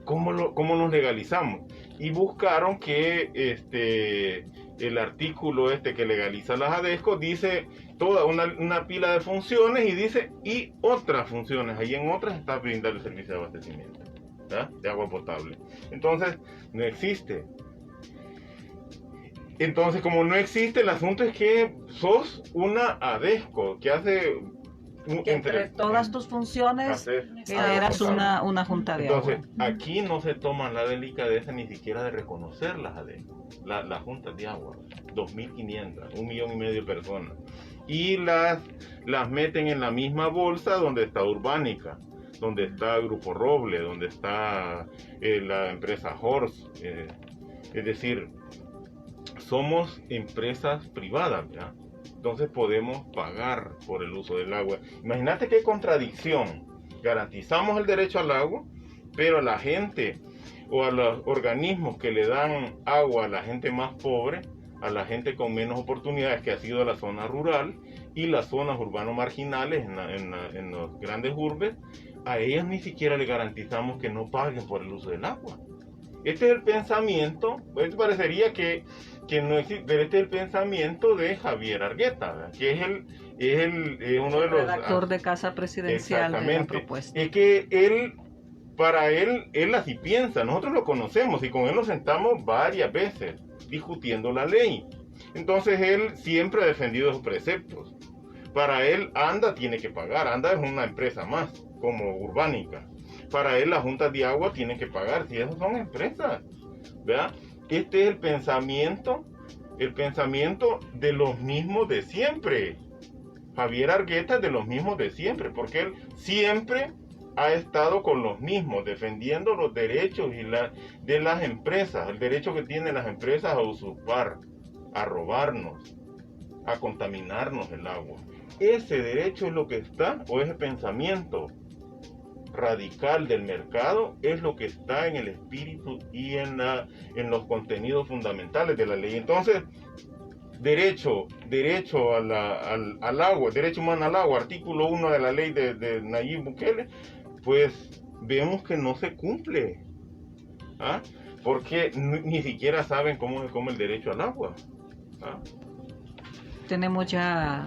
cómo nos legalizamos. Y buscaron que el artículo que legaliza las ADESCO dice toda una pila de funciones y dice y otras funciones. Ahí en otras está brindar el servicio de abastecimiento, ¿verdad?, de agua potable. Entonces, no existe. Entonces, como no existe, el asunto es que sos una ADESCO que hace... Que entre todas tus funciones eras una junta de agua. Entonces, aquí no se toman la delicadeza ni siquiera de reconocer las ADESCO, las juntas de agua, 2.500, 1,5 millones de personas. Y las meten en la misma bolsa donde está Urbánica, donde está Grupo Roble, donde está la empresa Horst. Es decir, somos empresas privadas, ¿verdad? Entonces podemos pagar por el uso del agua. Imagínate qué contradicción. Garantizamos el derecho al agua, pero a la gente o a los organismos que le dan agua a la gente más pobre, a la gente con menos oportunidades, que ha sido la zona rural y las zonas urbanos marginales en los grandes urbes, a ellas ni siquiera le garantizamos que no paguen por el uso del agua. Este es el pensamiento, pues parecería que no existe, pero este es el pensamiento de Javier Argueta, ¿verdad?, que es uno de los redactor de Casa Presidencial de la propuesta. Es que para él así piensa. Nosotros lo conocemos y con él nos sentamos varias veces discutiendo la ley. Entonces él siempre ha defendido sus preceptos. Para él ANDA tiene que pagar. ANDA es una empresa más, como Urbánica. Para él las juntas de agua tienen que pagar, si esas son empresas, ¿verdad? Este es el pensamiento de los mismos de siempre. Javier Argueta es de los mismos de siempre, porque él siempre ha estado con los mismos, defendiendo los derechos de las empresas, el derecho que tienen las empresas a usurpar, a robarnos, a contaminarnos el agua. ese derecho es lo que está, o ese pensamiento radical del mercado es lo que está en el espíritu y en los contenidos fundamentales de la ley. Entonces, derecho al agua, derecho humano al agua, artículo 1 de la ley de Nayib Bukele, pues vemos que no se cumple. ¿Ah? Porque ni siquiera saben cómo se come el derecho al agua. ¿Ah? Tenemos ya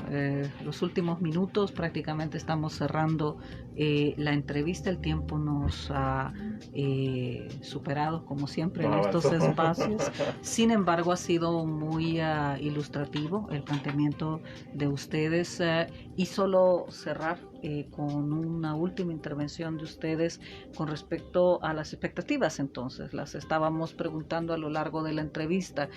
los últimos minutos, prácticamente estamos cerrando la entrevista. El tiempo nos ha superado, como siempre, en estos espacios. Sin embargo, ha sido muy ilustrativo el planteamiento de ustedes. Y solo cerrar con una última intervención de ustedes con respecto a las expectativas. Entonces, las estábamos preguntando a lo largo de la entrevista.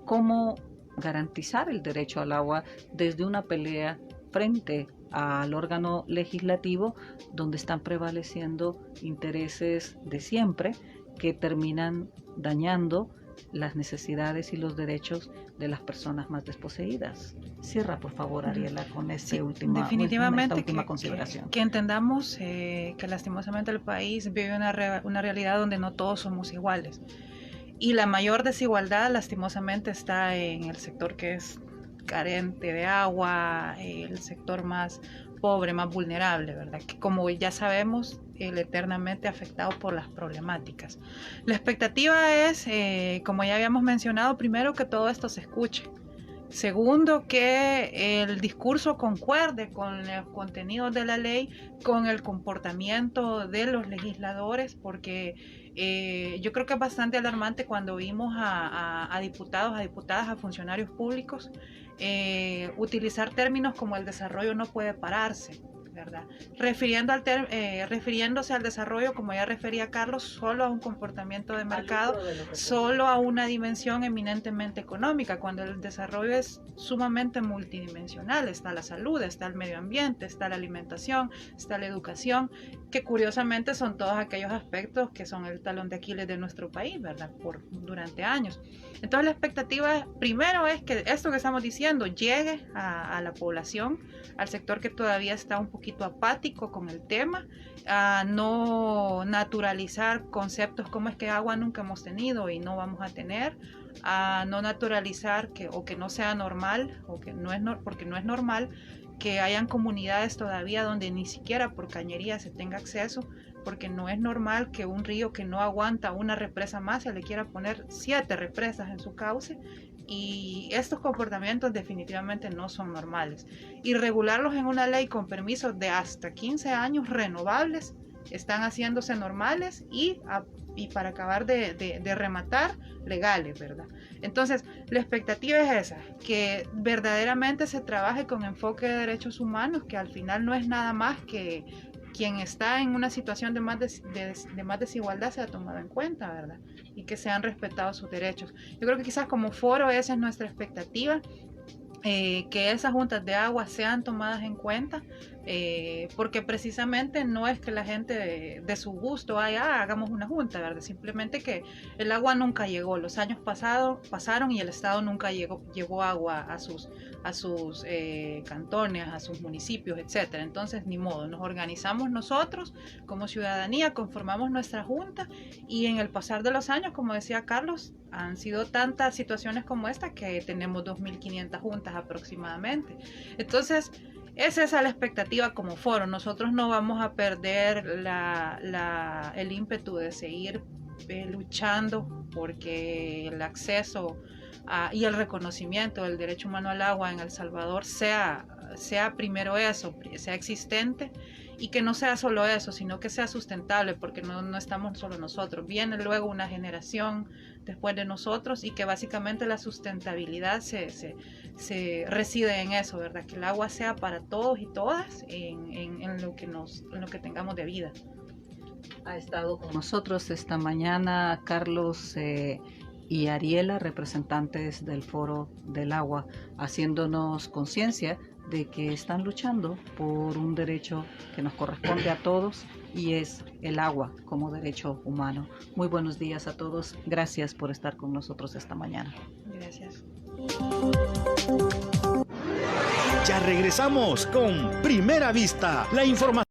¿Cómo garantizar el derecho al agua desde una pelea frente al órgano legislativo, donde están prevaleciendo intereses de siempre que terminan dañando las necesidades y los derechos de las personas más desposeídas? Cierra, por favor, Ariela, con esta última consideración. Que entendamos que lastimosamente el país vive una realidad donde no todos somos iguales. Y la mayor desigualdad, lastimosamente, está en el sector que es carente de agua, el sector más pobre, más vulnerable, ¿verdad? Que como ya sabemos, eternamente afectado por las problemáticas. La expectativa es, como ya habíamos mencionado, primero que todo esto se escuche. Segundo, que el discurso concuerde con los contenidos de la ley, con el comportamiento de los legisladores, porque yo creo que es bastante alarmante cuando vimos a diputados, a diputadas, a funcionarios públicos utilizar términos como el desarrollo no puede pararse, ¿verdad? Refiriéndose al desarrollo, como ya refería Carlos, solo a un comportamiento de mercado, solo a una dimensión eminentemente económica, cuando el desarrollo es sumamente multidimensional. Está la salud, está el medio ambiente, está la alimentación, está la educación, que curiosamente son todos aquellos aspectos que son el talón de Aquiles de nuestro país, ¿verdad? Durante años. Entonces la expectativa primero es que esto que estamos diciendo llegue a la población, al sector que todavía está un poquito apático con el tema, a no naturalizar conceptos como es que agua nunca hemos tenido y no vamos a tener, a no naturalizar que no sea normal, o que no es porque no es normal que hayan comunidades todavía donde ni siquiera por cañería se tenga acceso, porque no es normal que un río que no aguanta una represa más se le quiera poner 7 represas en su cauce, y estos comportamientos definitivamente no son normales. Y regularlos en una ley con permisos de hasta 15 años renovables están haciéndose normales y para acabar de rematar, legales, ¿verdad? Entonces, la expectativa es esa, que verdaderamente se trabaje con enfoque de derechos humanos, que al final no es nada más que quien está en una situación de más desigualdad sea tomado en cuenta, ¿verdad? Y que sean respetados sus derechos. Yo creo que quizás como foro esa es nuestra expectativa, que esas juntas de agua sean tomadas en cuenta, porque precisamente no es que la gente de su gusto hagamos una junta, ¿verdad? Simplemente que el agua nunca llegó, los años pasaron y el Estado nunca llevó agua a sus cantones, a sus municipios, etcétera. Entonces, ni modo, nos organizamos nosotros como ciudadanía, conformamos nuestra junta, y en el pasar de los años, como decía Carlos, han sido tantas situaciones como esta que tenemos 2.500 juntas aproximadamente. Entonces, es esa la expectativa como foro. Nosotros no vamos a perder el ímpetu de seguir luchando porque el acceso y el reconocimiento del derecho humano al agua en El Salvador sea primero eso, sea existente, y que no sea solo eso, sino que sea sustentable, porque no estamos solo nosotros, viene luego una generación después de nosotros, y que básicamente la sustentabilidad se reside en eso, ¿verdad? Que el agua sea para todos y todas en lo que tengamos de vida. Ha estado con nosotros esta mañana Carlos y Ariela, representantes del Foro del Agua, haciéndonos conciencia de que están luchando por un derecho que nos corresponde a todos, y es el agua como derecho humano. Muy buenos días a todos. Gracias por estar con nosotros esta mañana. Gracias. Ya regresamos con Primera Vista, la información.